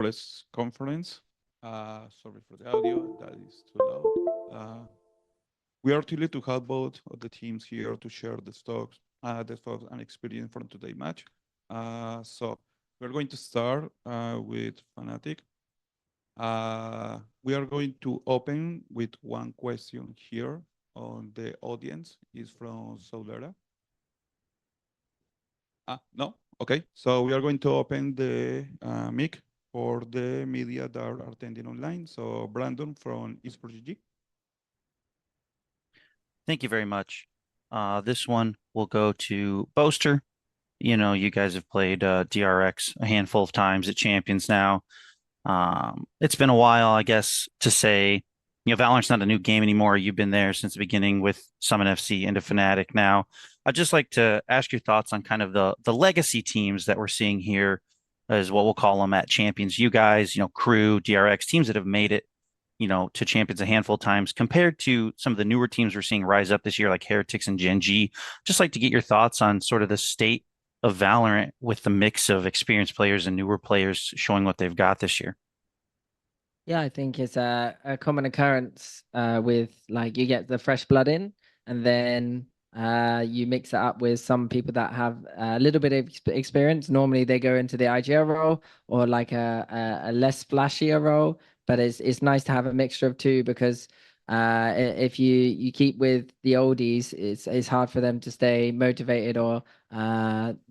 press conference. Sorry for the audio, that is too loud. We are thrilled to have both of the teams here to share the thoughts and experience from today's match. So we're going to start with Fnatic. We are going to open with one question here on the audience. Is from Solera. No? Okay. So we are going to open the mic for the media that are attending online. So Brandon from Esports GG. Thank you very much. This one will go to Boaster. You know, you guys have played DRX a handful of times at Champions now. It's been a while, I guess, to say, Valorant's not a new game anymore. You've been there since the beginning with Summon FC into Fnatic now. I'd just like to ask your thoughts on kind of the legacy teams that we're seeing here, as what we'll call them at Champions. You guys, Crew, DRX, teams that have made it, to Champions a handful of times compared to some of the newer teams we're seeing rise up this year, like Heretics and Gen G. Just like to get your thoughts on sort of the state of Valorant with the mix of experienced players and newer players showing what they've got this year. Yeah, I think it's a common occurrence with like you get the fresh blood in, and then you mix it up with some people that have a little bit of experience. Normally they go into the IGL role or like a less flashier role, but it's nice to have a mixture of two because if you keep with the oldies, it's hard for them to stay motivated or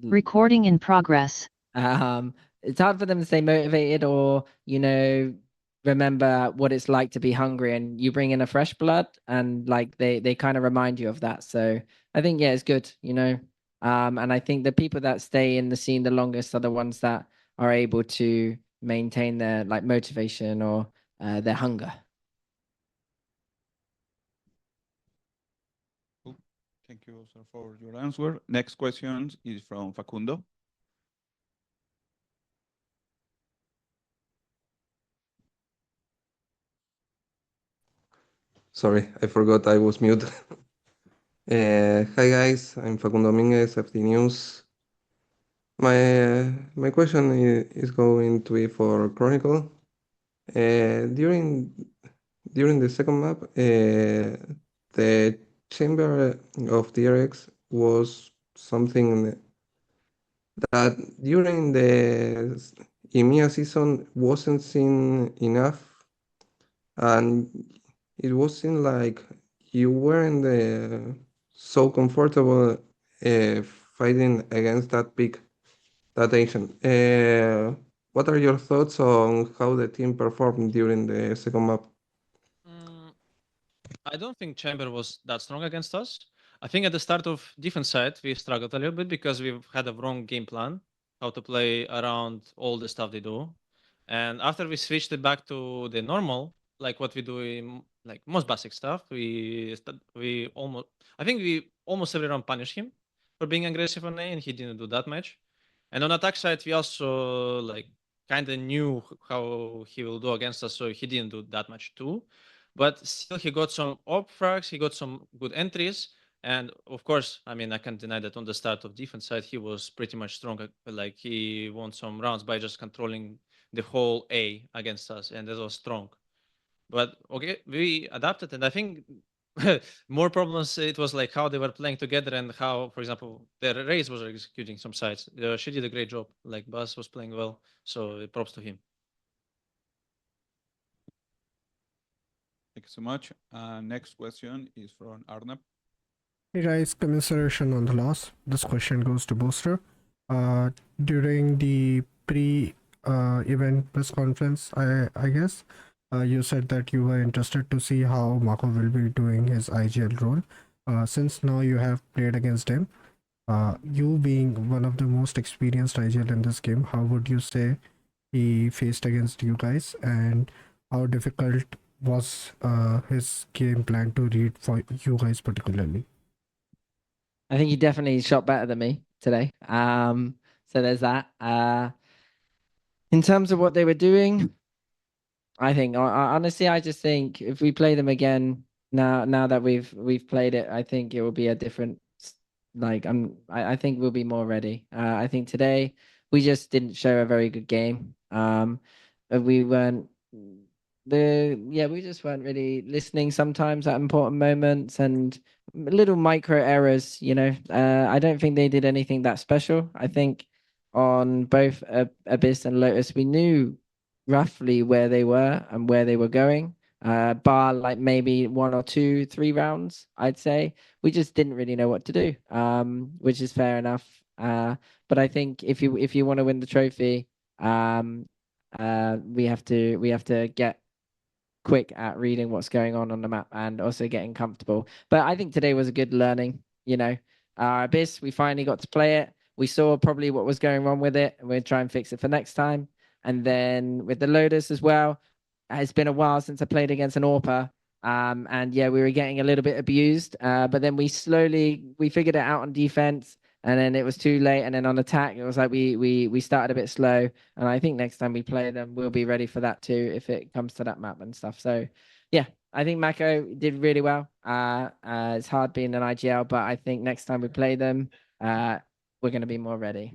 Recording in progress. It's hard for them to stay motivated or remember what it's like to be hungry, and you bring in a fresh blood and like they kind of remind you of that. So I think it's good, and I think the people that stay in the scene the longest are the ones that are able to maintain their like motivation or their hunger. Cool. Thank you, sir, for your answer. Next question is from Facundo. Sorry, I forgot I was mute. Hi guys, I'm Facundo Dominguez, FT News. My question is going to be for Chronicle. During the second map, the chamber of DRX was something that during the EMEA season wasn't seen enough, and it wasn't like you weren't so comfortable fighting against that big that Asian. What are your thoughts on how the team performed during the second map? I don't think Chamber was that strong against us. I think at the start of defense side, we struggled a little bit because we've had a wrong game plan, how to play around all the stuff they do. And after we switched it back to the normal, like what we do in like most basic stuff, I think we almost every round punished him for being aggressive on A, and he didn't do that much. And on attack side, we also like kind of knew how he will do against us, so he didn't do that much too. But still, he got some op frags, he got some good entries. And of course, I mean, I can't deny that on the start of defense side, he was pretty much strong. Like he won some rounds by just controlling the whole A against us, and that was strong. But okay, we adapted, and I think more problems. It was like how they were playing together and how, for example, the Raze was executing some sides. She did a great job. Like Buzz was playing well, so props to him. Thank you so much. Next question is from Arnab. Hey guys, commiseration on the loss. This question goes to Booster. During the pre-event press conference, I guess, you said that you were interested to see how Mako will be doing his IGL role. Since now you have played against him, you being one of the most experienced IGL in this game, how would you say he faced against you guys, and how difficult was his game plan to read for you guys particularly? I think he definitely shot better than me today. So there's that. In terms of what they were doing, I think honestly, I just think if we play them again now that we've played it, I think it will be a different. Like I think we'll be more ready. I think today we just didn't show a very good game. we weren't we just weren't really listening sometimes at important moments and little micro errors, you know. I don't think they did anything that special. I think on both Abyss and Lotus, we knew roughly where they were and where they were going. Bar like maybe 1 or 2, 3 rounds, I'd say. We just didn't really know what to do, which is fair enough. But I think if you want to win the trophy, we have to get quick at reading what's going on the map and also getting comfortable. But I think today was a good learning, you know. Abyss, we finally got to play it. We saw probably what was going wrong with it, and we'll try and fix it for next time. And then with the Lotus as well, it's been a while since I played against an AWPer. And yeah, we were getting a little bit abused, but then we figured it out on defense, and then it was too late. And then on attack, it was like we started a bit slow. And I think next time we play them, we'll be ready for that too if it comes to that map and stuff. So yeah, I think Mako did really well. It's hard being an IGL, but I think next time we play them, we're going to be more ready.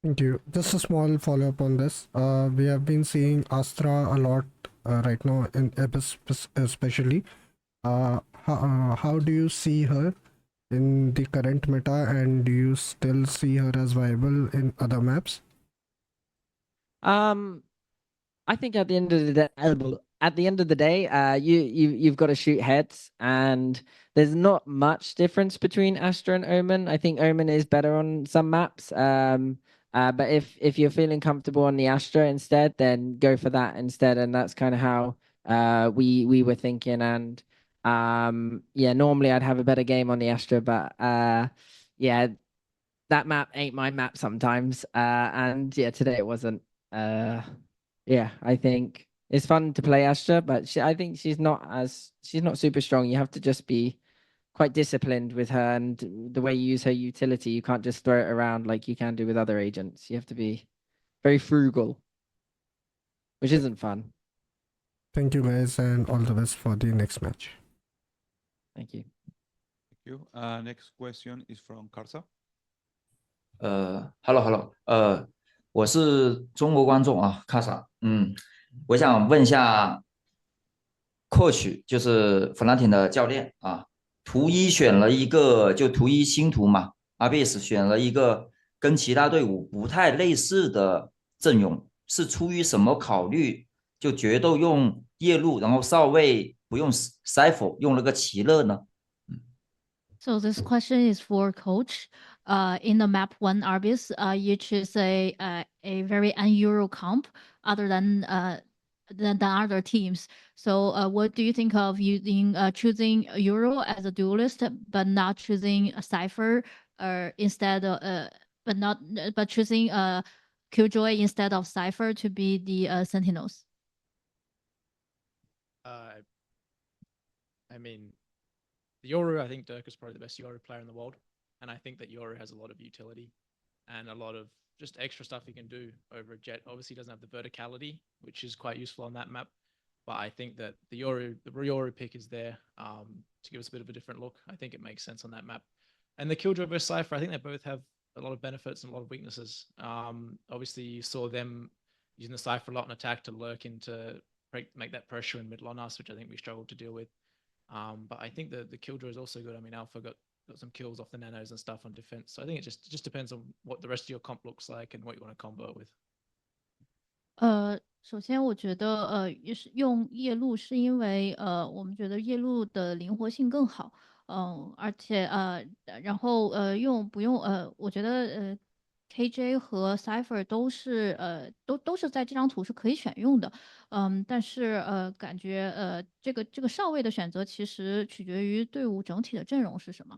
Thank you. Just a small follow-up on this. We have been seeing Astra a lot right now in Abyss especially. How do you see her in the current meta, and do you still see her as viable in other maps? I think at the end of the day, you've got to shoot heads, and there's not much difference between Astra and Omen. I think Omen is better on some maps. But if you're feeling comfortable on the Astra instead, then go for that instead. And that's kind of how we were thinking. And yeah, normally I'd have a better game on the Astra, but yeah, that map ain't my map sometimes. And yeah, today it wasn't. Yeah, I think it's fun to play Astra, but I think she's not super strong. You have to just be quite disciplined with her, and the way you use her utility, you can't just throw it around like you can do with other agents. You have to be very frugal, which isn't fun. Thank you guys, and all the best for the next match. Thank you. Thank you. Next question is from Karsa. Hello，我是中国观众啊，卡萨，我想问一下，coach 就是 Fnatic 的教练啊，图一选了一个，就图一星图嘛，Abyss 选了一个跟其他队伍不太类似的阵容，是出于什么考虑？就决斗用夜路，然后少位不用 Cypher， 用了个奇乐呢？ So this question is for coach. In the map 1 Abyss, you choose a very un-Euro comp other than other teams. So what do you think of choosing Euro as a duelist, but not choosing a Cypher, instead, but choosing Killjoy instead of Cypher to be the Sentinels? I mean, the Yoru, I think Dirk is probably the best Yoru player in the world. And I think that Yoru has a lot of utility and a lot of just extra stuff he can do over a Jet. Obviously, he doesn't have the verticality, which is quite useful on that map. But I think that the Yoru pick is there to give us a bit of a different look. I think it makes sense on that map. And the Killjoy versus Cypher, I think they both have a lot of benefits and a lot of weaknesses. Obviously, you saw them using the Cypher a lot in attack to lurk into make that pressure in middle on us, which I think we struggled to deal with. But I think the Killjoy is also good. I mean, Alpha got some kills off the nanos and stuff on defense. So I think it just depends on what the rest of your comp looks like and what you want to combo with. 首先我觉得用夜路是因为我们觉得夜路的灵活性更好，而且然后不用我觉得KJ 和 Cypher 都是都是在这张图是可以选用的，但是感觉这个上位的选择其实取决于队伍整体的阵容是什么。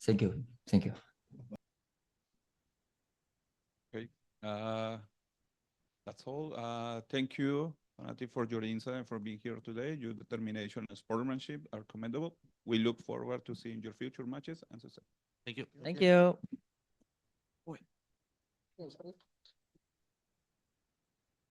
Thank you. Thank you. Okay. That's all. Thank you, Fnatic, for your insight and for being here today. Your determination and sportsmanship are commendable. We look forward to seeing your future matches and success. Thank you. Thank you.